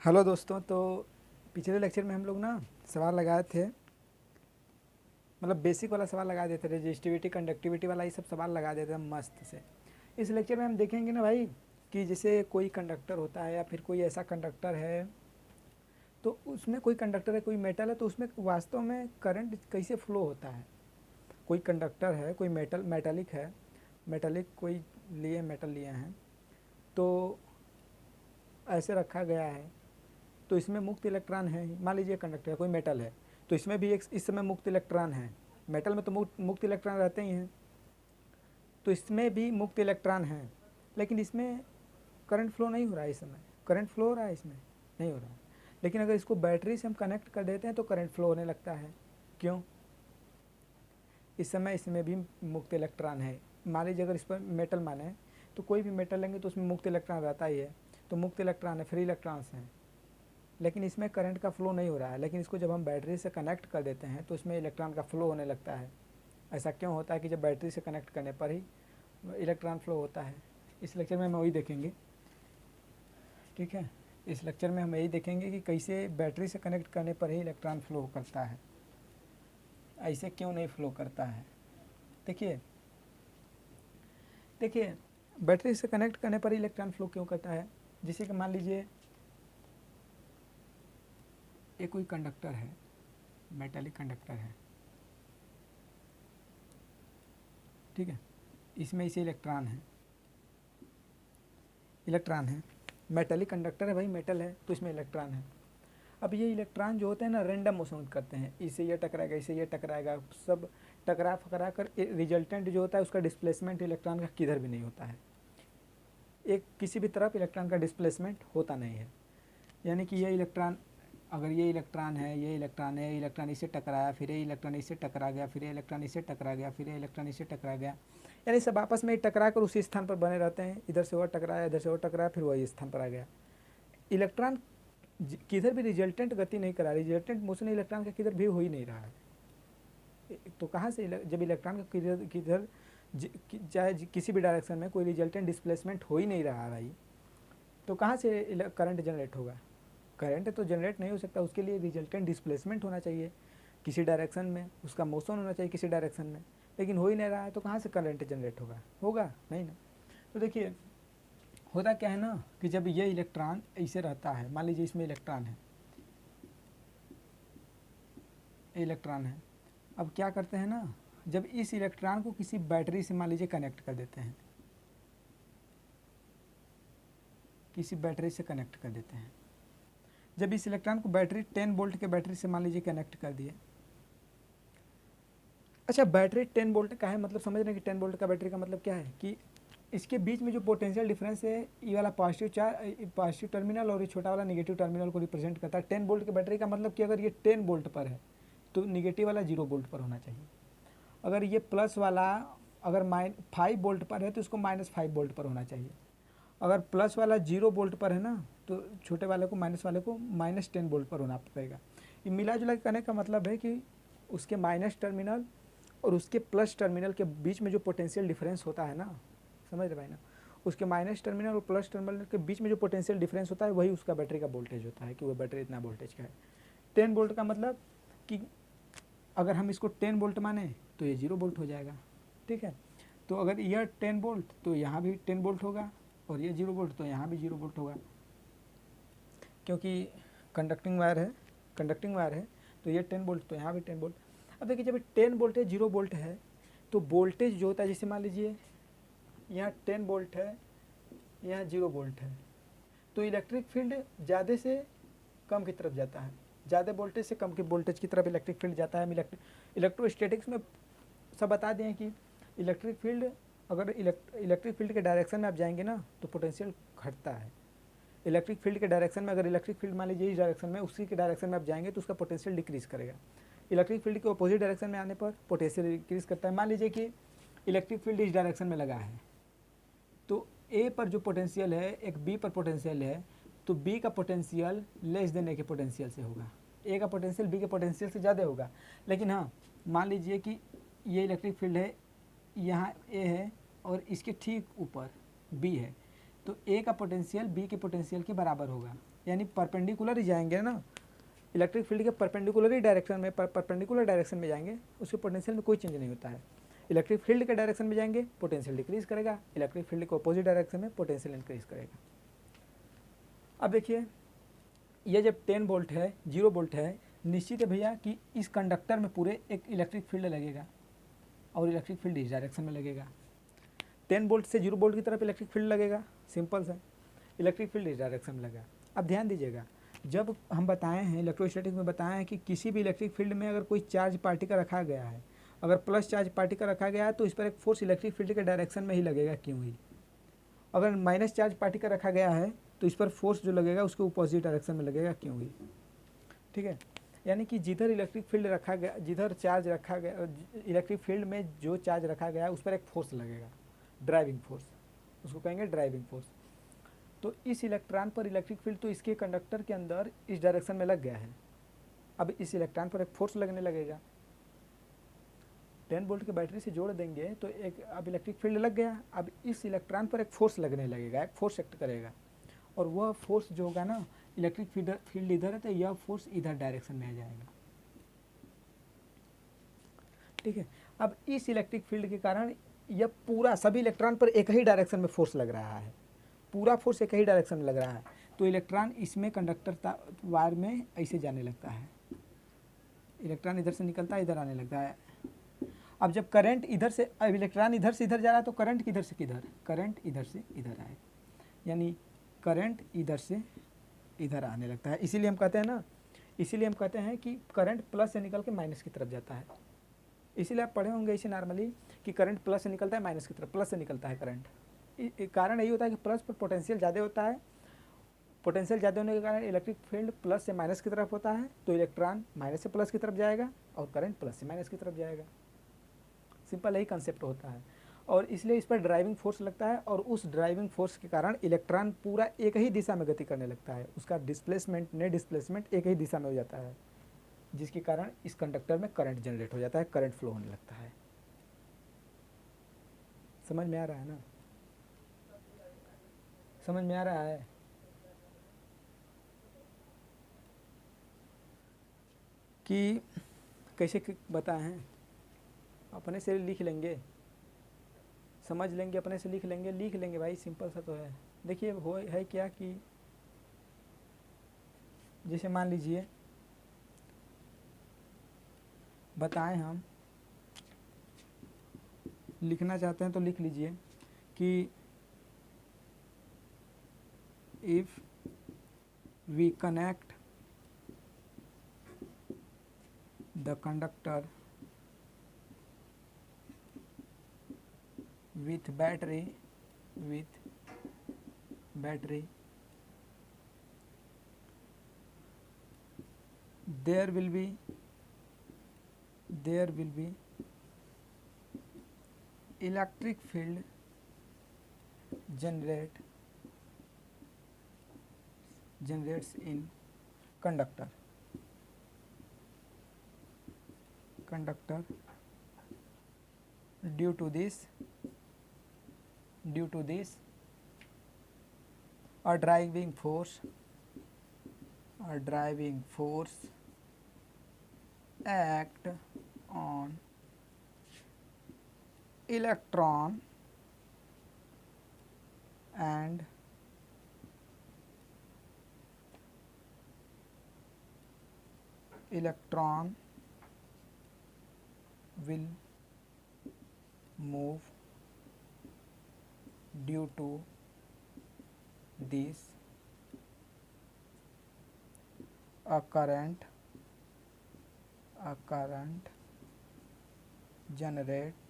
Hello दोस्तों। तो पिछले लेक्चर में हम लोग ना सवाल लगाए थे, मतलब बेसिक वाला सवाल लगा देते थे, रेजिस्टिविटी कंडक्टिविटी वाला ये सब सवाल लगा देते थे मस्त से। इस लेक्चर में हम देखेंगे ना भाई कि जैसे कोई कंडक्टर होता है या फिर कोई ऐसा कंडक्टर है, तो उसमें कोई कंडक्टर है, कोई मेटल है, तो उसमें वास्तव में करंट कैसे फ्लो होता है। कोई कंडक्टर है, कोई मेटलिक है, मेटलिक कोई लिए मेटल लिए हैं, तो ऐसे रखा गया है, तो इसमें मुक्त इलेक्ट्रॉन है। मान लीजिए कंडक्टर है, कोई मेटल है, तो इसमें भी एक इस समय मुक्त इलेक्ट्रॉन है। मेटल में तो मुक्त इलेक्ट्रॉन रहते ही हैं, तो इसमें भी मुक्त इलेक्ट्रॉन है, लेकिन इसमें करंट फ्लो नहीं हो रहा है। इस समय करंट फ्लो हो रहा है, इसमें नहीं हो रहा है। लेकिन अगर इसको बैटरी से हम कनेक्ट कर देते हैं तो करंट फ्लो होने लगता है। क्यों? इस समय इसमें भी मुक्त इलेक्ट्रॉन है। मान लीजिए अगर इस पर मेटल माने, तो कोई भी मेटल लेंगे तो उसमें मुक्त इलेक्ट्रॉन रहता ही है, तो मुक्त इलेक्ट्रॉन है, फ्री इलेक्ट्रॉन्स हैं, लेकिन इसमें करंट का फ्लो नहीं हो रहा है। लेकिन इसको जब हम बैटरी से कनेक्ट कर देते हैं तो इसमें इलेक्ट्रॉन का फ्लो होने लगता है। ऐसा क्यों होता है कि जब बैटरी से कनेक्ट करने पर ही इलेक्ट्रॉन फ्लो होता है? इस लेक्चर में हम वही देखेंगे, ठीक है। इस लेक्चर में हम यही देखेंगे कि कैसे बैटरी से कनेक्ट करने पर ही इलेक्ट्रॉन फ्लो करता है, ऐसे क्यों नहीं फ्लो करता है। देखिए देखिए बैटरी से कनेक्ट करने पर ही इलेक्ट्रॉन फ्लो क्यों करता है। जैसे कि मान लीजिए ये कोई कंडक्टर है, मेटालिक कंडक्टर है, ठीक है। इसमें इसे इलेक्ट्रॉन है, मेटालिक कंडक्टर है भाई, मेटल है तो इसमें इलेक्ट्रॉन है। अब ये इलेक्ट्रॉन जो होते हैं ना रैंडम मोशन करते हैं, इससे ये टकराएगा, इससे ये टकराएगा, सब टकरा फकरा कर रिजल्टेंट जो होता है उसका डिस्प्लेसमेंट इलेक्ट्रॉन का किधर भी नहीं होता है। एक किसी भी तरफ इलेक्ट्रॉन का डिस्प्लेसमेंट होता नहीं है। यानी कि ये इलेक्ट्रॉन, अगर ये इलेक्ट्रॉन है, ये इलेक्ट्रॉन है, इलेक्ट्रॉन इससे टकराया, फिर ये इलेक्ट्रॉन इससे टकरा गया, फिर ये इलेक्ट्रॉन इससे टकरा गया, फिर ये इलेक्ट्रॉन इससे टकरा गया, यानी सब आपस में टकरा कर उसी स्थान पर बने रहते हैं। इधर से वो टकराया, इधर से वो टकराया, फिर वही स्थान पर आ गया। इलेक्ट्रॉन किधर भी रिजल्टेंट गति नहीं करा, रिजल्टेंट मोशन इलेक्ट्रॉन का किधर भी हो ही नहीं रहा है। तो कहाँ से जब इलेक्ट्रॉन का किधर किधर चाहे किसी भी डायरेक्शन में कोई रिजल्टेंट डिस्प्लेसमेंट हो ही नहीं रहा भाई, तो कहाँ से करंट जनरेट होगा। करंट तो जनरेट नहीं हो सकता, उसके लिए रिजल्टेंट डिस्प्लेसमेंट होना चाहिए किसी डायरेक्शन में, उसका मोशन होना चाहिए किसी डायरेक्शन में, लेकिन हो ही नहीं रहा है, तो कहाँ से करंट जनरेट होगा नहीं ना। तो देखिए होता क्या है ना कि जब ये इलेक्ट्रॉन ऐसे रहता है, मान लीजिए इसमें इलेक्ट्रॉन है, अब क्या करते हैं ना, जब इस इलेक्ट्रॉन को किसी बैटरी से मान लीजिए कनेक्ट कर देते हैं, किसी बैटरी से कनेक्ट कर देते हैं, जब इस इलेक्ट्रॉन को बैटरी 10 वोल्ट के बैटरी से मान लीजिए कनेक्ट कर दिए। अच्छा, बैटरी 10 वोल्ट का है, मतलब समझ रहे हैं कि 10 वोल्ट का बैटरी का मतलब क्या है कि इसके बीच में जो पोटेंशियल डिफरेंस है, ये वाला पॉजिटिव टर्मिनल और ये छोटा वाला नेगेटिव टर्मिनल को रिप्रेजेंट करता है। 10 वोल्ट के बैटरी का मतलब कि अगर ये 10 वोल्ट पर है तो निगेटिव वाला 0 वोल्ट पर होना चाहिए। अगर ये प्लस वाला अगर 5 वोल्ट पर है तो इसको -5 वोल्ट पर होना चाहिए। अगर प्लस वाला 0 वोल्ट पर है ना, तो छोटे वाले को माइनस वाले को -10 वोल्ट पर होना पड़ेगा। ये मिला जुला करने का मतलब है कि उसके माइनस टर्मिनल और उसके प्लस टर्मिनल के बीच में जो पोटेंशियल डिफरेंस होता है ना, समझ रहे भाई ना, उसके माइनस टर्मिनल और प्लस टर्मिनल के बीच में जो पोटेंशियल डिफरेंस होता है वही उसका बैटरी का वोल्टेज होता है, कि वो बैटरी इतना वोल्टेज का है। 10 वोल्ट का मतलब कि अगर हम इसको 10 वोल्ट माने तो ये 0 वोल्ट हो जाएगा, ठीक है। तो अगर यह 10 वोल्ट तो यहाँ भी 10 वोल्ट होगा, और ये 0 वोल्ट तो यहाँ भी 0 वोल्ट होगा, क्योंकि कंडक्टिंग वायर है, तो ये 10 वोल्ट तो यहाँ भी 10 वोल्ट। अब देखिए जब 10 वोल्ट है, 0 वोल्ट है, तो वोल्टेज जो होता है, जैसे मान लीजिए यहाँ 10 वोल्ट है, यहाँ 0 वोल्ट है, तो इलेक्ट्रिक फील्ड ज़्यादा से कम की तरफ जाता है, ज़्यादा वोल्टेज से कम की वोल्टेज की तरफ इलेक्ट्रिक फील्ड जाता है। हम इलेक्ट्रोस्टैटिक्स में सब बता दें कि इलेक्ट्रिक फील्ड, अगर इलेक्ट्रिक फील्ड के डायरेक्शन में आप जाएंगे ना तो पोटेंशियल घटता है। इलेक्ट्रिक फील्ड के डायरेक्शन में, अगर इलेक्ट्रिक फील्ड मान लीजिए इस डायरेक्शन में, उसी के डायरेक्शन में आप जाएंगे तो उसका पोटेंशियल डिक्रीज करेगा। इलेक्ट्रिक फील्ड के अपोजिट डायरेक्शन में आने पर पोटेंशियल डिक्रीज करता है। मान लीजिए कि इलेक्ट्रिक फील्ड इस डायरेक्शन में लगा है, तो ए पर जो पोटेंशियल है, एक बी पर पोटेंशियल है, तो बी का पोटेंशियल लेस देन ए के पोटेंशियल से होगा, ए का पोटेंशियल बी के पोटेंशियल से ज़्यादा होगा। लेकिन हाँ, मान लीजिए कि ये इलेक्ट्रिक फील्ड है, यहाँ ए है और इसके ठीक ऊपर बी है, तो ए का पोटेंशियल बी के पोटेंशियल के बराबर होगा, यानी परपेंडिकुलर ही जाएंगे ना, इलेक्ट्रिक फील्ड के परपेंडिकुलर ही डायरेक्शन में, परपेंडिकुलर डायरेक्शन में जाएंगे, उसके पोटेंशियल में कोई चेंज नहीं होता है। इलेक्ट्रिक फील्ड के डायरेक्शन में जाएंगे पोटेंशियल डिक्रीज करेगा, इलेक्ट्रिक फील्ड के अपोजिट डायरेक्शन में पोटेंशियल इंक्रीज करेगा। अब देखिए ये जब 10 वोल्ट है, 0 वोल्ट है, निश्चित है भैया कि इस कंडक्टर में पूरे एक इलेक्ट्रिक फील्ड लगेगा और इलेक्ट्रिक फील्ड इस डायरेक्शन में लगेगा। 10 वोल्ट से 0 वोल्ट की तरफ इलेक्ट्रिक फील्ड लगेगा, सिंपल सा, इलेक्ट्रिक फील्ड इस डायरेक्शन में लगेगा। अब ध्यान दीजिएगा, जब हम बताए हैं इलेक्ट्रोस्टैटिक में बताए हैं कि किसी भी इलेक्ट्रिक फील्ड में अगर कोई चार्ज पार्टिकल रखा गया है, अगर प्लस चार्ज पार्टिकल रखा गया है तो इस पर एक फोर्स इलेक्ट्रिक फील्ड के डायरेक्शन में ही लगेगा, क्यों ही। अगर माइनस चार्ज पार्टिकल रखा गया है तो इस पर फोर्स जो लगेगा उसके अपोजिट डायरेक्शन में लगेगा, क्यों ही। ठीक है, यानी कि जिधर इलेक्ट्रिक फील्ड रखा गया, जिधर चार्ज रखा गया, इलेक्ट्रिक फील्ड में जो चार्ज रखा गया है उस पर एक फोर्स लगेगा, ड्राइविंग फोर्स, उसको कहेंगे ड्राइविंग फोर्स। तो इस इलेक्ट्रॉन पर इलेक्ट्रिक फील्ड तो इसके कंडक्टर के अंदर इस डायरेक्शन में लग गया है, अब इस इलेक्ट्रॉन पर एक फोर्स लगने लगेगा। 10 वोल्ट की बैटरी से जोड़ देंगे तो एक अब इलेक्ट्रिक फील्ड लग गया, अब इस इलेक्ट्रॉन पर एक फोर्स लगने लगेगा, एक फोर्स एक्ट करेगा, और वह फोर्स जो होगा ना, इलेक्ट्रिक फील्ड इधर है तो यह फोर्स इधर डायरेक्शन में आ जाएगा। ठीक है, अब इस इलेक्ट्रिक फील्ड के कारण यह पूरा सभी इलेक्ट्रॉन पर एक ही डायरेक्शन में फोर्स लग रहा है, पूरा फोर्स एक ही डायरेक्शन में लग रहा है, तो इलेक्ट्रॉन इसमें कंडक्टर वायर में ऐसे जाने लगता है, इलेक्ट्रॉन इधर से निकलता है इधर आने लगता है। अब जब करंट इधर से, अब इलेक्ट्रॉन इधर से इधर जा रहा है तो करंट किधर से किधर, करंट इधर से इधर आए, यानी करंट इधर से इधर आने लगता है। इसीलिए हम कहते हैं ना, इसीलिए हम कहते हैं कि करंट प्लस से निकल के माइनस की तरफ जाता है। इसीलिए आप पढ़े होंगे इसे नॉर्मली कि करंट प्लस से निकलता है माइनस की तरफ, प्लस से निकलता है करंट। कारण यही होता है कि प्लस पर पोटेंशियल ज़्यादा होता है, पोटेंशियल ज़्यादा होने के कारण इलेक्ट्रिक फील्ड प्लस से माइनस की तरफ होता है, तो इलेक्ट्रॉन माइनस से प्लस की तरफ जाएगा और करंट प्लस से माइनस की तरफ जाएगा। सिंपल यही कंसेप्ट होता है, और इसलिए इस पर ड्राइविंग फोर्स लगता है, और उस ड्राइविंग फोर्स के कारण इलेक्ट्रॉन पूरा एक ही दिशा में गति करने लगता है, उसका डिस्प्लेसमेंट नेट डिस्प्लेसमेंट एक ही दिशा में हो जाता है, जिसके कारण इस कंडक्टर में करंट जनरेट हो जाता है, करंट फ्लो होने लगता है। समझ में आ रहा है ना, समझ में आ रहा है। कि कैसे बताएं, अपने से लिख लेंगे, समझ लेंगे, अपने से लिख लेंगे भाई, सिंपल सा तो है। देखिए हो है क्या कि जैसे मान लीजिए बताएं, हम लिखना चाहते हैं तो लिख लीजिए कि if we connect the conductor with battery there will be electric field generates in conductor due to this a driving force act on electron and electron will move due to this a current generates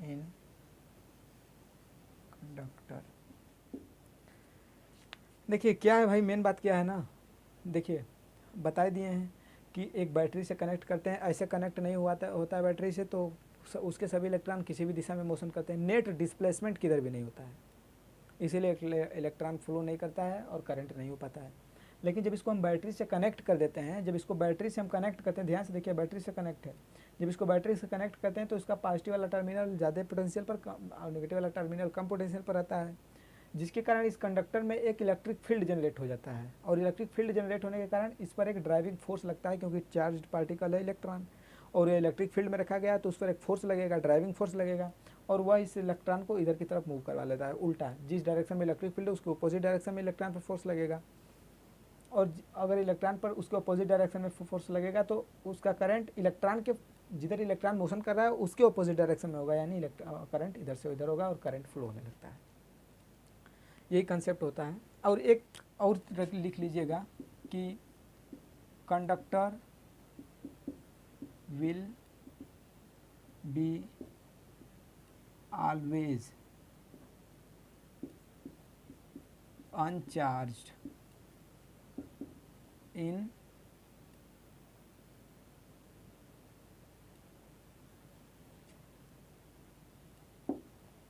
in conductor. देखिए क्या है भाई, main बात क्या है ना, देखिए बता दिए हैं कि एक बैटरी से कनेक्ट करते हैं, ऐसे कनेक्ट नहीं होता है बैटरी से, तो उसके सभी इलेक्ट्रॉन किसी भी दिशा में मोशन करते हैं, नेट डिस्प्लेसमेंट किधर भी नहीं होता है, इसीलिए इलेक्ट्रॉन फ्लो नहीं करता है और करंट नहीं हो पाता है। लेकिन जब इसको हम बैटरी से कनेक्ट कर देते हैं, जब इसको बैटरी से हम कनेक्ट करते हैं, ध्यान से देखिए बैटरी से कनेक्ट है, जब इसको बैटरी से कनेक्ट करते हैं तो इसका पॉजिटिव वाला टर्मिनल ज़्यादा पोटेंशियल पर और नेगेटिव वाला टर्मिनल कम पोटेंशियल पर रहता है, जिसके कारण इस कंडक्टर में एक इलेक्ट्रिक फील्ड जनरेट हो जाता है। और इलेक्ट्रिक फील्ड जनरेट होने के कारण इस पर एक ड्राइविंग फोर्स लगता है, क्योंकि चार्ज्ड पार्टिकल है इलेक्ट्रॉन, और ये इलेक्ट्रिक फील्ड में रखा गया तो उस पर एक फोर्स लगेगा, ड्राइविंग फोर्स लगेगा, और वह इस इलेक्ट्रॉन को इधर की तरफ मूव करवा लेता है उल्टा। जिस डायरेक्शन में इलेक्ट्रिक फील्ड है उसके अपोजिट डायरेक्शन में इलेक्ट्रॉन पर फोर्स लगेगा, और अगर इलेक्ट्रॉन पर उसके अपोजिट डायरेक्शन में फोर्स लगेगा तो उसका करंट इलेक्ट्रॉन के जिधर इलेक्ट्रॉन मोशन कर रहा है उसके अपोजिट डायरेक्शन में होगा, यानी करंट इधर से उधर होगा और करंट फ्लो होने लगता है। यही कंसेप्ट होता है। और एक और लिख लीजिएगा कि conductor will be always uncharged in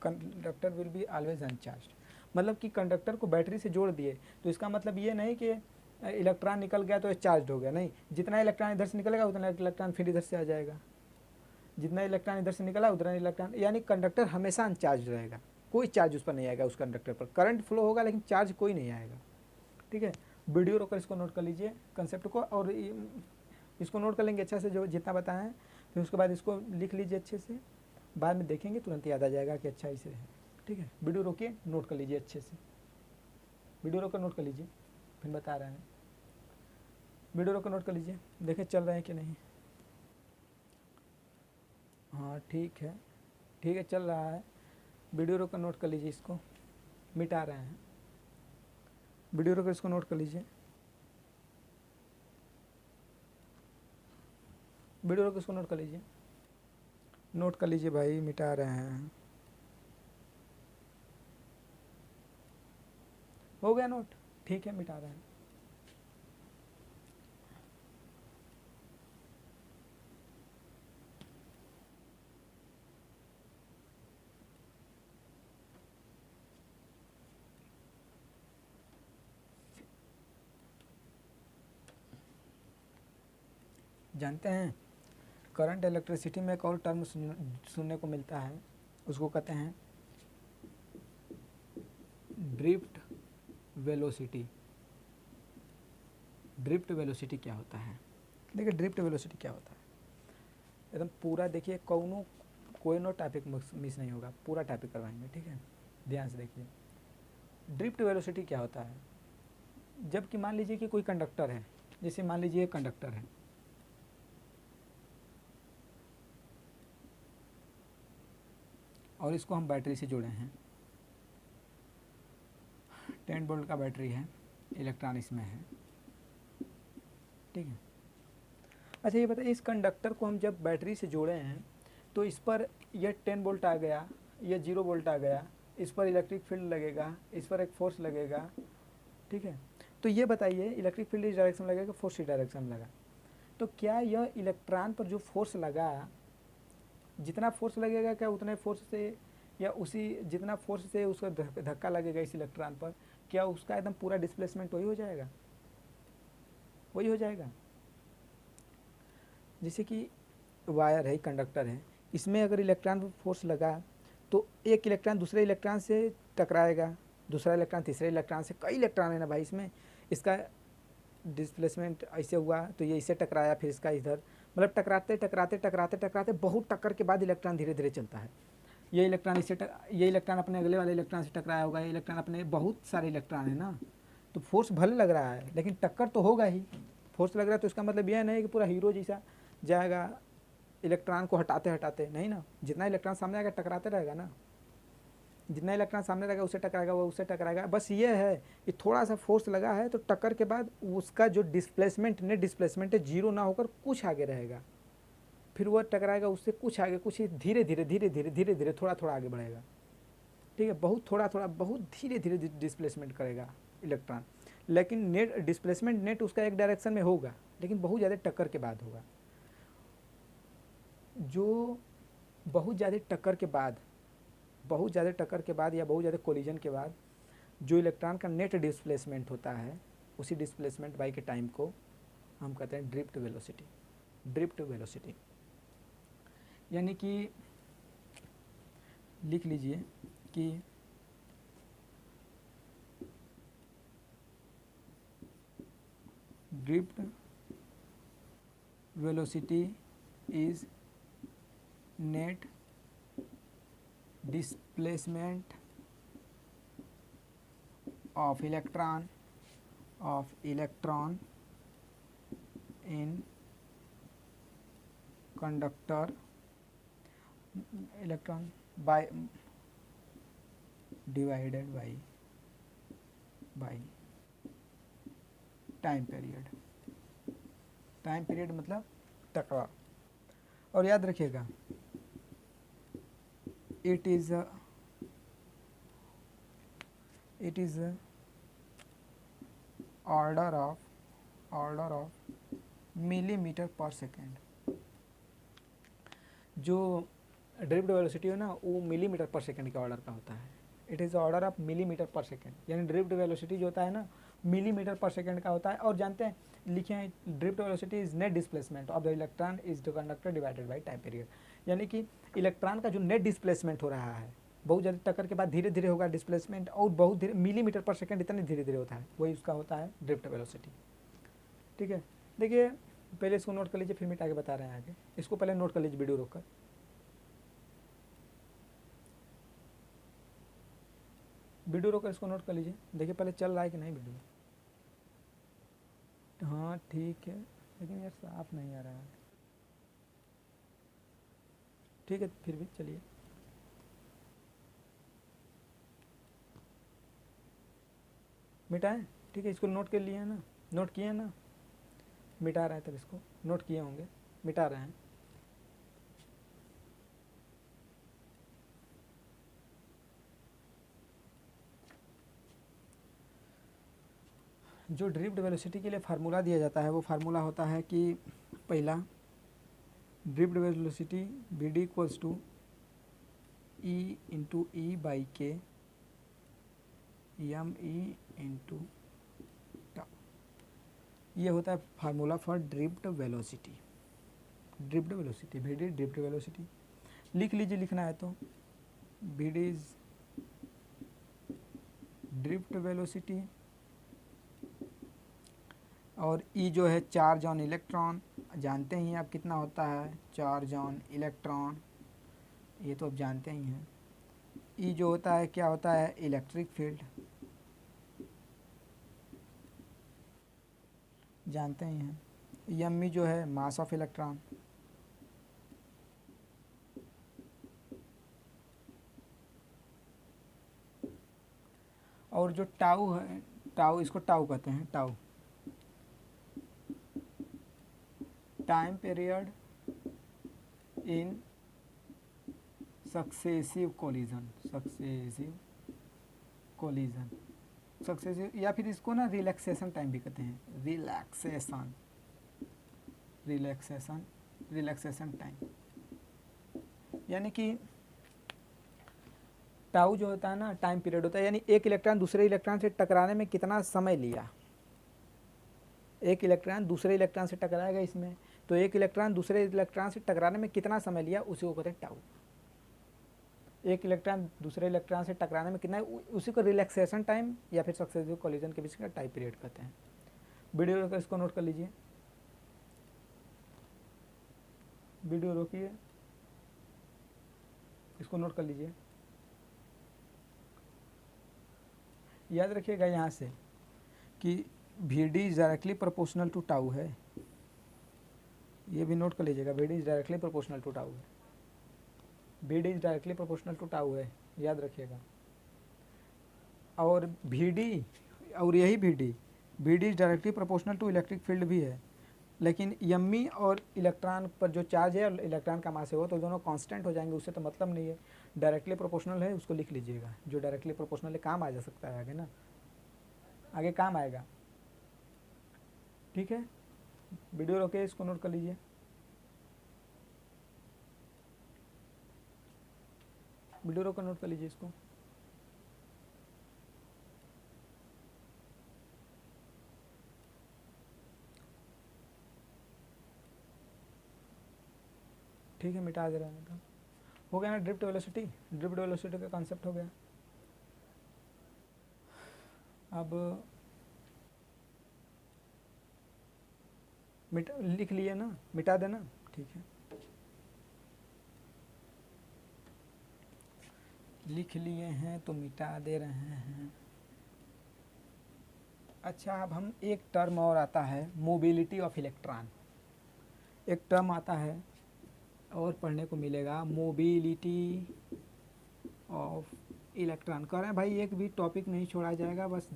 conductor will be always uncharged, मतलब कि कंडक्टर को बैटरी से जोड़ दिए तो इसका मतलब ये नहीं कि इलेक्ट्रॉन निकल गया तो ये चार्ज हो गया, नहीं, जितना इलेक्ट्रॉन इधर से निकलेगा उतना इलेक्ट्रॉन फिर इधर से आ जाएगा, जितना इलेक्ट्रॉन इधर से निकला उतना इलेक्ट्रॉन, यानी कंडक्टर हमेशा अनचार्ज रहेगा, कोई चार्ज उस पर नहीं आएगा। उस कंडक्टर पर करंट फ्लो होगा लेकिन चार्ज कोई नहीं आएगा। ठीक है, वीडियो रोकर इसको नोट कर लीजिए कंसेप्ट को, और इसको नोट कर लेंगे अच्छा से जो जितना बताया है, फिर उसके बाद इसको लिख लीजिए अच्छे से, बाद में देखेंगे तुरंत याद आ जाएगा कि अच्छा इसे है। ठीक है, वीडियो रोकिए, नोट कर लीजिए अच्छे से, वीडियो रोकर नोट कर लीजिए, फिर बता रहे हैं। वीडियो रोकर नोट कर लीजिए, देखें चल रहे हैं कि नहीं। हाँ ठीक है, ठीक है, चल रहा है। वीडियो रोकर नोट कर लीजिए, इसको मिटा रहे हैं। वीडियो रोकर इसको नोट कर लीजिए, वीडियो रोकर इसको नोट कर लीजिए, नोट कर लीजिए भाई, मिटा रहे हैं। हो गया नोट, ठीक है, मिटा रहे हैं। जानते हैं करंट इलेक्ट्रिसिटी में एक और टर्म सुनने को मिलता है, उसको कहते हैं ड्रिफ्ट वेलोसिटी। ड्रिफ्ट वेलोसिटी क्या होता है? देखिए ड्रिफ्ट वेलोसिटी क्या होता है, एकदम पूरा देखिए, कोई नो टॉपिक मिस नहीं होगा, पूरा टॉपिक करवाएंगे। ठीक है, ध्यान से देखिए। ड्रिफ्ट वेलोसिटी क्या होता है, जबकि मान लीजिए कि कोई कंडक्टर है, जैसे मान लीजिए एक कंडक्टर है, और इसको हम बैटरी से जुड़े हैं, 10 वोल्ट का बैटरी है, इलेक्ट्रॉन इसमें है। ठीक है, अच्छा ये बताइए, इस कंडक्टर को हम जब बैटरी से जोड़े हैं तो इस पर यह 10 वोल्ट आ गया, यह 0 वोल्ट आ गया, इस पर इलेक्ट्रिक फील्ड लगेगा, इस पर एक फोर्स लगेगा। ठीक है, तो ये बताइए इलेक्ट्रिक फील्ड इस डायरेक्शन में लगेगा, फोर्स इस डायरेक्शन में लगा, तो क्या यह इलेक्ट्रॉन पर जो फोर्स लगा, जितना फोर्स लगेगा क्या उतने फोर्स से, या उसी जितना फोर्स से उसका धक्का लगेगा इस इलेक्ट्रॉन पर, क्या उसका एकदम पूरा डिस्प्लेसमेंट वही हो जाएगा? वही हो जाएगा। जैसे कि वायर है, कंडक्टर है, इसमें अगर इलेक्ट्रॉन पर फोर्स लगा तो एक इलेक्ट्रॉन दूसरे इलेक्ट्रॉन से टकराएगा, दूसरा इलेक्ट्रॉन तीसरे इलेक्ट्रॉन से, कई इलेक्ट्रॉन है ना भाई इसमें, इसका डिस्प्लेसमेंट ऐसे हुआ तो ये इसे टकराया, फिर इसका इधर, मतलब टकराते टकराते टकराते टकराते बहुत टक्कर के बाद इलेक्ट्रॉन धीरे धीरे चलता है। ये इलेक्ट्रॉन इससे ये इलेक्ट्रॉन अपने अगले वाले इलेक्ट्रॉन से टकराया होगा, ये इलेक्ट्रॉन अपने, बहुत सारे इलेक्ट्रॉन है ना, तो फोर्स भले लग रहा है लेकिन टक्कर तो होगा ही। फोर्स लग रहा है तो इसका मतलब यह नहीं कि पूरा हीरो जैसा जाएगा इलेक्ट्रॉन को हटाते हटाते, नहीं ना, जितना इलेक्ट्रॉन सामने आएगा टकराते रहेगा ना, जितना इलेक्ट्रॉन सामने रहेगा उससे टकराएगा, वो उससे टकराएगा। बस ये है कि थोड़ा सा फोर्स लगा है तो टक्कर के बाद उसका जो डिस्प्लेसमेंट, नेट डिस्प्लेसमेंट है, जीरो ना होकर कुछ आगे रहेगा, फिर वह टकराएगा उससे कुछ आगे, कुछ धीरे धीरे धीरे धीरे धीरे धीरे थोड़ा थोड़ा आगे बढ़ेगा। ठीक है, बहुत थोड़ा थोड़ा बहुत धीरे धीरे डिस्प्लेसमेंट करेगा इलेक्ट्रॉन, लेकिन नेट डिस्प्लेसमेंट नेट उसका एक डायरेक्शन में होगा, लेकिन बहुत ज़्यादा टक्कर के बाद होगा। जो बहुत ज़्यादा टक्कर के बाद, बहुत ज़्यादा टक्कर के बाद या बहुत ज़्यादा कोलिजन के बाद जो इलेक्ट्रॉन का नेट डिस्प्लेसमेंट होता है, उसी डिस्प्लेसमेंट बाई के टाइम को हम कहते हैं ड्रिफ्ट वेलोसिटी। ड्रिफ्ट वेलोसिटी, यानी कि लिख लीजिए कि drift velocity is net displacement of electron in conductor electron by divided by time period मतलब टकराव। और याद रखिएगा it is order of millimetre पर सेकेंड। जो ड्रिफ्ट वेलोसिटी है ना वो मिलीमीटर पर सेकेंड के ऑर्डर का होता है। It is order of millimetre पर सेकेंड, यानी ड्रिफ्ट वेलोसिटी जो होता है ना मिलीमीटर पर सेकेंड का होता है। और जानते हैं लिखे हैं drift velocity is net displacement of the electron is the conductor divided by time period. यानी कि इलेक्ट्रॉन का जो नेट डिस्प्लेसमेंट हो रहा है बहुत ज़्यादा टक्कर के बाद धीरे धीरे होगा डिस्प्लेसमेंट, और बहुत धीरे मिलीमीटर पर सेकेंड इतने धीरे धीरे होता है, वही उसका होता है ड्रिफ्ट वेलोसिटी। ठीक है, देखिए पहले इसको नोट कर लीजिए फिर मिटा के बता रहे हैं आगे। इसको पहले नोट कर लीजिए वीडियो रोककर। वीडियो रोककर इसको नोट कर लीजिए, देखिए पहले चल रहा है कि नहीं वीडियो। हाँ ठीक है, लेकिन यार साफ नहीं आ रहा है। ठीक है फिर भी चलिए। मिटाएं, ठीक है, इसको नोट कर लिए हैं ना, नोट किए हैं ना, मिटा रहे हैं तब इसको नोट किए होंगे, मिटा रहे हैं। जो ड्रिफ्ट वेलोसिटी के लिए फार्मूला दिया जाता है वो फार्मूला होता है कि पहला drift velocity v d equals to e into e by के एम ई इंटू टाउ। ये होता है formula for drift velocity. Drift velocity v d drift velocity लिख लीजिए, लिखना है तो v d is drift velocity और ई जो है चार्ज ऑन इलेक्ट्रॉन, जानते ही आप कितना होता है चार्ज ऑन इलेक्ट्रॉन, ये तो आप जानते ही हैं। ई जो होता है क्या होता है इलेक्ट्रिक फील्ड, जानते ही हैं। एम ई जो है मास ऑफ इलेक्ट्रॉन, और जो टाउ है, टाउ इसको टाउ कहते हैं, tau time period in successive successive या फिर इसको ना रिलैक्सेशन टाइम भी कहते हैं, रिलैक्सेशन टाइम। यानी कि टाउ जो होता है ना टाइम पीरियड होता है, यानी एक इलेक्ट्रॉन दूसरे इलेक्ट्रॉन से टकराने में कितना समय लिया। एक इलेक्ट्रॉन दूसरे इलेक्ट्रॉन से टकराएगा इसमें, तो एक इलेक्ट्रॉन दूसरे इलेक्ट्रॉन से टकराने में कितना समय लिया उसी को कहते हैं टाउ। एक इलेक्ट्रॉन दूसरे इलेक्ट्रॉन से टकराने में कितना है उसी को रिलैक्सेशन टाइम या फिर सक्सेसिव कोलिजन के बीच का टाइम पीरियड कहते हैं। वीडियो रोकर इसको नोट कर लीजिए, वीडियो रोकिए, इसको नोट कर लीजिए। याद रखिएगा यहाँ से कि V D is directly proportional to tau है, ये भी नोट कर लीजिएगा। V D is directly proportional to tau है, V D is directly proportional to tau है, याद रखिएगा। और वी डी और यही V D is directly proportional to electric field भी है, लेकिन यम्मी और इलेक्ट्रॉन पर जो चार्ज है और इलेक्ट्रॉन का मास है वो तो दोनों कांस्टेंट हो जाएंगे, उससे तो मतलब नहीं है। डायरेक्टली प्रोपोर्शनल है उसको लिख लीजिएगा, जो डायरेक्टली प्रोपोर्शनल है काम आ जा सकता है आगे ना, आगे काम आएगा। ठीक है, वीडियो रोके इसको नोट कर लीजिए। वीडियो रोक कर नोट कर लीजिए इसको। ठीक है, मिटा दे रहे हैं। तो हो गया ना ड्रिफ्ट वेलोसिटी, ड्रिफ्ट वेलोसिटी का कॉन्सेप्ट हो गया। अब लिख लिए ना, मिटा देना, ठीक है, लिख लिए हैं तो मिटा दे रहे हैं। अच्छा, अब हम एक टर्म और आता है, मोबिलिटी ऑफ इलेक्ट्रॉन। एक टर्म आता है और पढ़ने को मिलेगा, मोबिलिटी ऑफ इलेक्ट्रॉन। कह रहे हैं भाई एक भी टॉपिक नहीं छोड़ा जाएगा, बस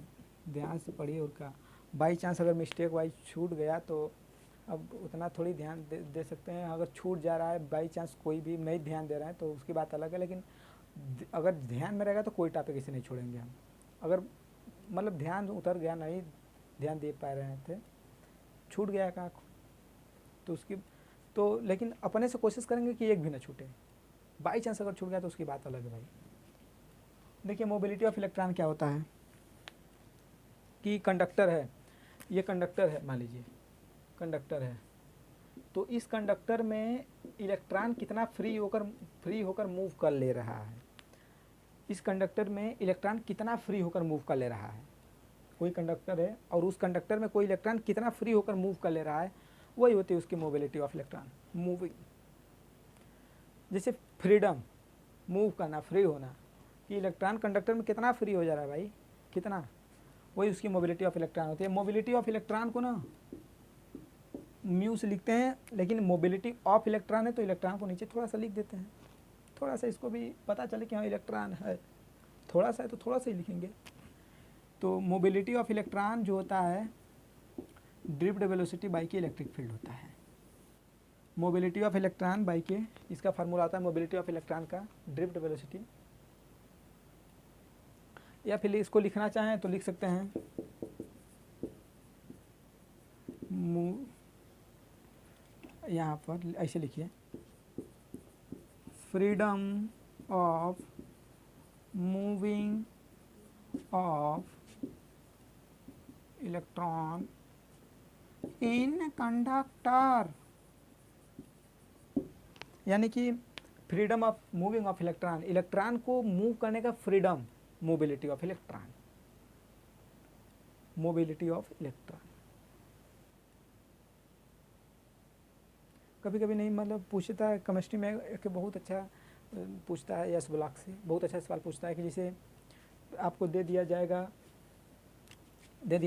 ध्यान से पढ़िए। और का बाई चांस अगर मिस्टेक वाइज छूट गया तो अब उतना थोड़ी ध्यान दे सकते हैं। अगर छूट जा रहा है बाई चांस, कोई भी नहीं ध्यान दे रहा है तो उसकी बात अलग है, लेकिन अगर ध्यान में रहेगा तो कोई टॉपिक इसे नहीं छोड़ेंगे हम। अगर मतलब ध्यान उतर गया, नहीं ध्यान दे पा रहे थे, छूट गया का तो उसकी तो, लेकिन अपने से कोशिश करेंगे कि एक भी ना छूटे। बाई चांस अगर छूट गया तो उसकी बात अलग है भाई। देखिए मोबिलिटी ऑफ इलेक्ट्रॉन क्या होता है कि कंडक्टर है, ये कंडक्टर है, मान लीजिए कंडक्टर है, तो इस कंडक्टर में इलेक्ट्रॉन कितना फ्री होकर मूव कर ले रहा है। इस कंडक्टर में इलेक्ट्रॉन कितना फ्री होकर मूव कर ले रहा है। कोई कंडक्टर है और उस कंडक्टर में कोई इलेक्ट्रॉन कितना फ्री होकर मूव कर ले रहा है, वही होती है उसकी मोबिलिटी ऑफ इलेक्ट्रॉन, मूविंग। जैसे फ्रीडम, मूव करना, फ्री होना, कि इलेक्ट्रॉन कंडक्टर में कितना फ्री हो जा रहा है भाई, कितना, वही उसकी मोबिलिटी ऑफ इलेक्ट्रॉन होती है। मोबिलिटी ऑफ इलेक्ट्रॉन को ना म्यू से लिखते हैं, लेकिन मोबिलिटी ऑफ इलेक्ट्रॉन है तो इलेक्ट्रॉन को नीचे थोड़ा सा लिख देते हैं, थोड़ा सा इसको भी पता चले कि हाँ इलेक्ट्रॉन है, थोड़ा सा है तो थोड़ा सा ही लिखेंगे। तो मोबिलिटी ऑफ इलेक्ट्रॉन जो होता है ड्रिफ्ट वेलोसिटी बाई के इलेक्ट्रिक फील्ड होता है। मोबिलिटी ऑफ इलेक्ट्रॉन बाई के, इसका फार्मूला होता है मोबिलिटी ऑफ इलेक्ट्रॉन का ड्रिफ्ट वेलोसिटी, या फिर इसको लिखना चाहें तो लिख सकते हैं यहाँ पर ऐसे लिखिए, freedom of moving of electron in conductor, यानी कि freedom of moving of electron, electron को मूव करने का freedom, mobility of electron, mobility of electron. कभी कभी नहीं मतलब पूछता है केमिस्ट्री में कि बहुत अच्छा पूछता है, यस ब्लॉक से बहुत अच्छा सवाल पूछता है कि जैसे आपको दे दिया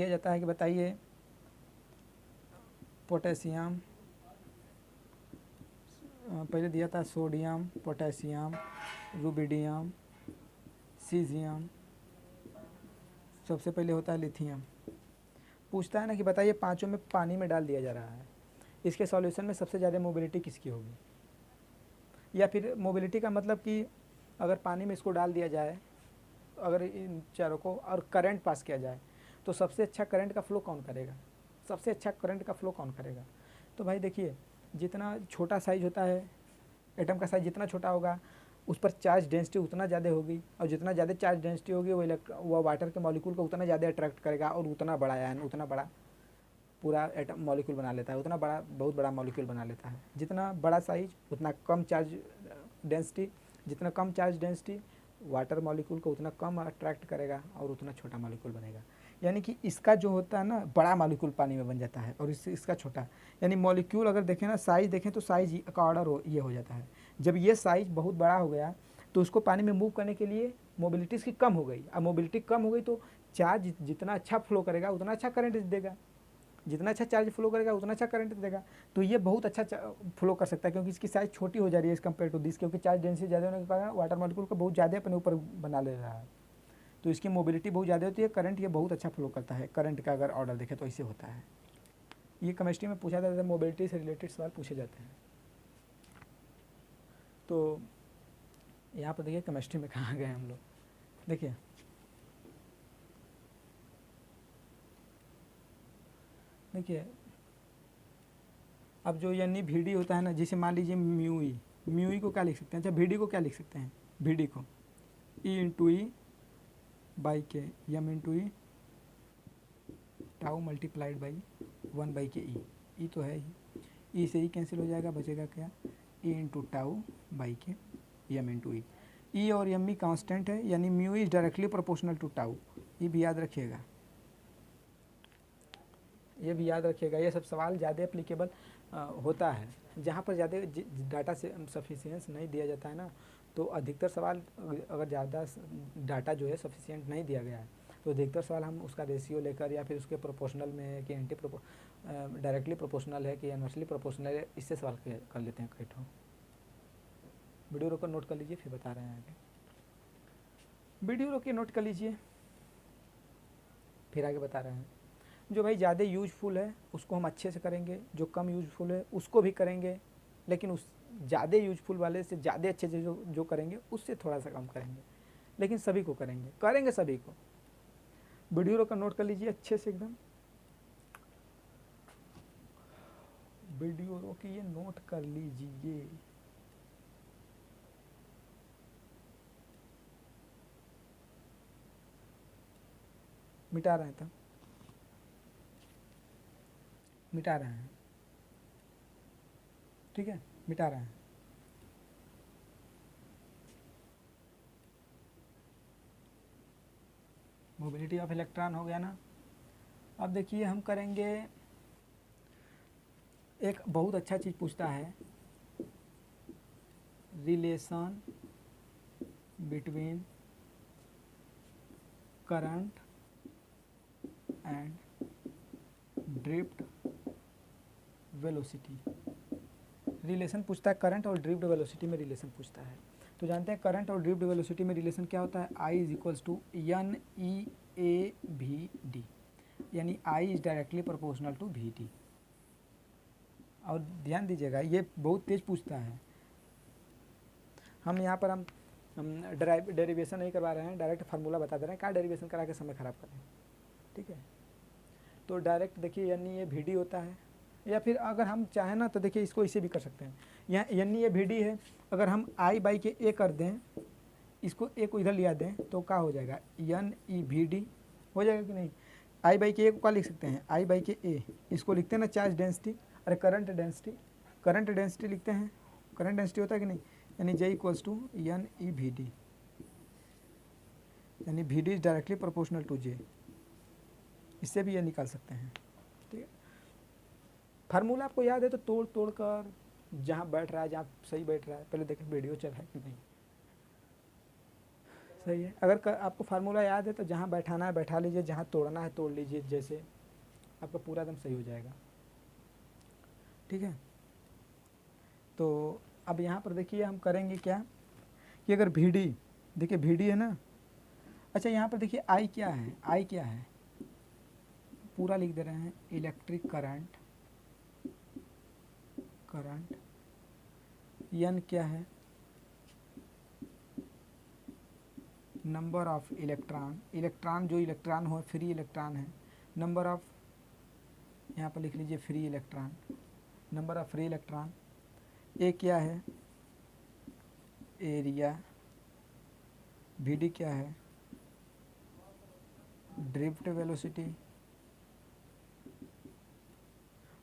जाता है कि बताइए पोटेशियम, पहले दिया था सोडियम, पोटेशियम, रुबिडियम, सीजियम, सबसे पहले होता है लिथियम। पूछता है ना कि बताइए पांचों में पानी में डाल दिया जा रहा है, इसके सॉल्यूशन में सबसे ज़्यादा मोबिलिटी किसकी होगी। या फिर मोबिलिटी का मतलब कि अगर पानी में इसको डाल दिया जाए, अगर इन चारों को और करंट पास किया जाए तो सबसे अच्छा करंट का फ्लो कौन करेगा, सबसे अच्छा करंट का फ्लो कौन करेगा। तो भाई देखिए जितना छोटा साइज होता है एटम का साइज, जितना छोटा होगा उस पर चार्ज डेंसिटी उतना ज़्यादा होगी, और जितना ज़्यादा चार्ज डेंसिटी होगी वो वाटर के मॉलिक्यूल को उतना ज़्यादा अट्रैक्ट करेगा, और उतना बड़ा यानी उतना बड़ा पूरा एटम मॉलिक्यूल बना लेता है, उतना बड़ा बहुत बड़ा मॉलिक्यूल बना लेता है। जितना बड़ा साइज उतना कम चार्ज डेंसिटी, जितना कम चार्ज डेंसिटी वाटर मॉलिक्यूल को उतना कम अट्रैक्ट करेगा और उतना छोटा मॉलिक्यूल बनेगा। यानी कि इसका जो होता है ना बड़ा मॉलिक्यूल पानी में बन जाता है और इसका छोटा, यानी मॉलिक्यूल अगर देखें ना साइज़ देखें तो साइज का ऑर्डर ये हो जाता है। जब ये साइज बहुत बड़ा हो गया तो उसको पानी में मूव करने के लिए मोबिलिटी इसकी कम हो गई। अब मोबिलिटी कम हो गई तो चार्ज जितना अच्छा फ्लो करेगा उतना अच्छा करंट देगा, जितना अच्छा चार्ज फ्लो करेगा उतना अच्छा करंट देगा। तो ये बहुत अच्छा फ्लो कर सकता है क्योंकि इसकी साइज छोटी हो जा रही है इस कंपेयर टू दिस, क्योंकि चार्ज डेंसिटी ज़्यादा होने के कारण वाटर मॉलिक्यूल को बहुत ज़्यादा अपने ऊपर बना ले रहा है, तो इसकी मोबिलिटी बहुत ज़्यादा होती है। करंट ये बहुत अच्छा फ्लो करता है, करंट का अगर ऑर्डर देखें तो ऐसे होता है। ये केमिस्ट्री में पूछा जाता है, मोबिलिटी से रिलेटेड सवाल पूछे जाते हैं। तो यहाँ पर देखिए केमिस्ट्री में कहाँ गए हम लोग, देखिए अब जो यानी VD होता है ना, जिसे मान लीजिए म्यू ई को क्या लिख सकते हैं, अच्छा VD को क्या लिख सकते हैं, VD को E/E/के M/E टाउ मल्टीप्लाइड बाई 1/के ई तो है ही, ई से ही कैंसिल हो जाएगा, बचेगा क्या ई इंटू टाउ बाई के एम इंटू ई। ई और एम ई कांस्टेंट है, यानी mu is directly proportional to tau. ये भी याद रखिएगा, ये भी याद रखिएगा। ये सब सवाल ज़्यादा एप्लीकेबल होता है जहाँ पर ज़्यादा डाटा से सफिशिएंस नहीं दिया जाता है ना, तो अधिकतर सवाल अगर ज़्यादा डाटा जो है सफिशिएंट नहीं दिया गया है तो अधिकतर सवाल हम उसका रेशियो लेकर या फिर उसके प्रोपोर्शनल में है कि डायरेक्टली प्रोपोर्शनल है कि इनवर्सली प्रोपोर्शनल है, इससे सवाल कर लेते हैं कई ठो। वीडियो रोक कर नोट कर लीजिए, फिर बता रहे हैं आगे। वीडियो रोक के नोट कर लीजिए, फिर आगे बता रहे हैं। जो भाई ज़्यादा यूजफुल है उसको हम अच्छे से करेंगे, जो कम यूजफुल है उसको भी करेंगे, लेकिन उस ज़्यादा यूजफुल वाले से ज़्यादा अच्छे से जो करेंगे उससे थोड़ा सा कम करेंगे, लेकिन सभी को करेंगे सभी को। वीडियो रोक कर नोट कर लीजिए अच्छे से एकदम, वीडियो रोकिए नोट कर लीजिए। मिटा रहे हैं तब, मिटा रहे हैं, ठीक है, मिटा रहे हैं। मोबिलिटी ऑफ इलेक्ट्रॉन हो गया ना। अब देखिए हम करेंगे, एक बहुत अच्छा चीज़ पूछता है, relation between current and drift velocity. Relation पूछता है, करंट और ड्रिफ्ट वेलोसिटी में रिलेशन पूछता है। तो जानते हैं करंट और ड्रिफ्ट वेलोसिटी में रिलेशन क्या होता है, I is equals to N e a v D, यानी I is directly proportional to we D. और ध्यान दीजिएगा ये बहुत तेज पूछता है। हम यहाँ पर हम डेरिवेशन नहीं करवा रहे हैं, डायरेक्ट फार्मूला बता दे रहे हैं, क्या डेरिवेशन करा के समय खराब करें, ठीक है। तो डायरेक्ट देखिए यानी ये वी डी होता है, या फिर अगर हम चाहें ना तो देखिए इसको इसे भी कर सकते हैं। यहाँ यानी ये वी डी है, अगर हम आई बाई के ए कर दें, इसको ए को इधर लिया दें तो क्या हो जाएगा, एन ई वी डी हो जाएगा कि नहीं। आई बाई के ए को क्या लिख सकते हैं, आई बाई के ए, इसको लिखते हैं ना चार्ज डेंसिटी, अरे करंट डेंसिटी लिखते हैं, करंट डेंसिटी होता है कि नहीं, यानी J equals to N E V D, यानी V D is directly proportional to J. इससे भी ये निकाल सकते हैं, ठीक है। फार्मूला आपको याद है तो तोड़ तोड़ कर जहाँ बैठ रहा है, जहाँ सही बैठ रहा है, पहले देखें वीडियो चल रहा है कि नहीं, सही है। अगर आपको फार्मूला याद है तो जहाँ बैठाना है बैठा लीजिए, जहाँ तोड़ना है तोड़ लीजिए, जैसे आपका पूरा एकदम सही हो जाएगा, ठीक है। तो अब यहाँ पर देखिए हम करेंगे क्या कि अगर वी डी, देखिए वी डी है ना, अच्छा यहाँ पर देखिए आई क्या है, आई क्या है पूरा लिख दे रहे हैं, इलेक्ट्रिक करंट, एन क्या है, नंबर ऑफ इलेक्ट्रॉन जो इलेक्ट्रॉन हो, फ्री इलेक्ट्रॉन है, नंबर ऑफ, यहाँ पर लिख लीजिए free electron, number of free electron. A क्या है, एरिया, वी डी क्या है, ड्रिफ्ट वेलोसिटी,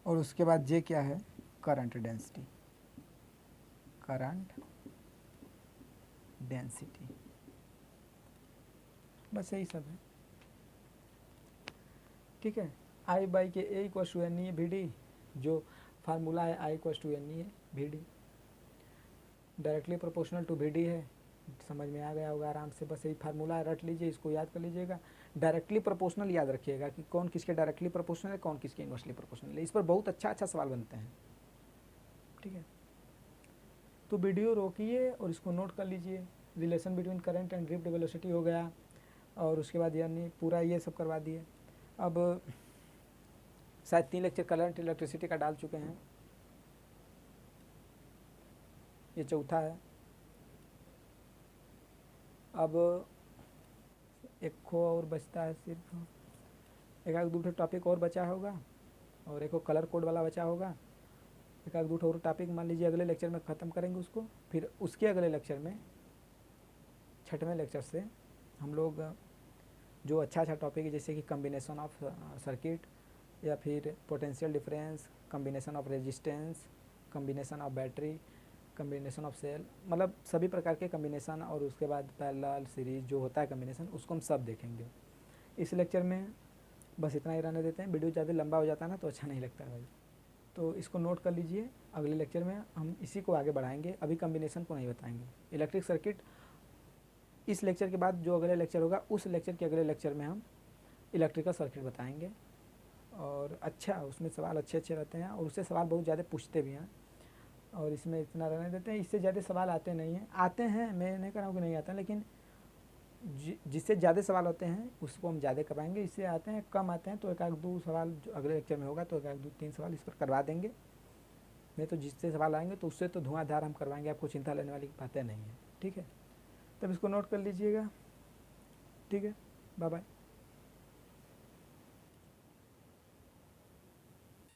और उसके बाद जे क्या है, करंट डेंसिटी, बस यही सब है, ठीक है। आई बाई के A equal to N E V D, जो फार्मूला है I equal to N E है V D, directly proportional to we D है, समझ में आ गया होगा आराम से। बस यही फार्मूला रट लीजिए, इसको याद कर लीजिएगा। डायरेक्टली प्रोपोर्शनल याद रखिएगा कि कौन किसके डायरेक्टली प्रोपोर्शनल है, कौन किसके इनवर्सली प्रोपोर्शनल है, इस पर बहुत अच्छा सवाल बनते हैं, ठीक है। तो वीडियो रोकिए और इसको नोट कर लीजिए। Relation between current and drift velocity हो गया, और उसके बाद यानी पूरा ये सब करवा दिए। अब शायद 3 लेक्चर करंट इलेक्ट्रिसिटी का डाल चुके हैं, ये चौथा है। अब एक खो और बचता है, सिर्फ एक आध दूसरा टॉपिक और बचा होगा, और एक कलर कोड वाला बचा होगा, एक आध दूसरा और टॉपिक मान लीजिए अगले लेक्चर में ख़त्म करेंगे उसको। फिर उसके अगले लेक्चर में, 6वें लेक्चर से हम लोग जो अच्छा टॉपिक है, जैसे कि कम्बिनेशन ऑफ सर्किट, या फिर potential difference, combination of resistance, combination of battery, combination of cell, मतलब सभी प्रकार के कम्बिनेशन, और उसके बाद पैरेलल सीरीज जो होता है कम्बिनेशन, उसको हम सब देखेंगे इस लेक्चर में। बस इतना ही रहने देते हैं, वीडियो ज़्यादा लंबा हो जाता है ना तो अच्छा नहीं लगता है भाई। तो इसको नोट कर लीजिए, अगले लेक्चर में हम इसी को आगे बढ़ाएंगे, अभी कम्बिनेशन को नहीं बताएंगे। इलेक्ट्रिक सर्किट इस लेक्चर के बाद जो अगले लेक्चर होगा, उस लेक्चर के अगले लेक्चर में हम इलेक्ट्रिकल सर्किट बताएंगे। और अच्छा, उसमें सवाल अच्छे अच्छे रहते हैं और उससे सवाल बहुत ज़्यादा पूछते भी हैं। और इसमें इतना रहने देते हैं, इससे ज़्यादा सवाल आते नहीं हैं, आते हैं, मैं नहीं कह रहा हूँ कि नहीं आते हैं, लेकिन जिससे ज़्यादा सवाल होते हैं उसको हम ज़्यादा करवाएंगे। इससे आते हैं कम आते हैं तो एक आध दो सवाल जो अगले लेक्चर में होगा तो एक आध दो तीन सवाल इस पर करवा देंगे। नहीं तो जिससे सवाल आएंगे तो उससे तो धुआंधार हम करवाएंगे, आपको चिंता लेने वाली बातें नहीं है। ठीक है, तब इसको नोट कर लीजिएगा। ठीक है, बाय बाय।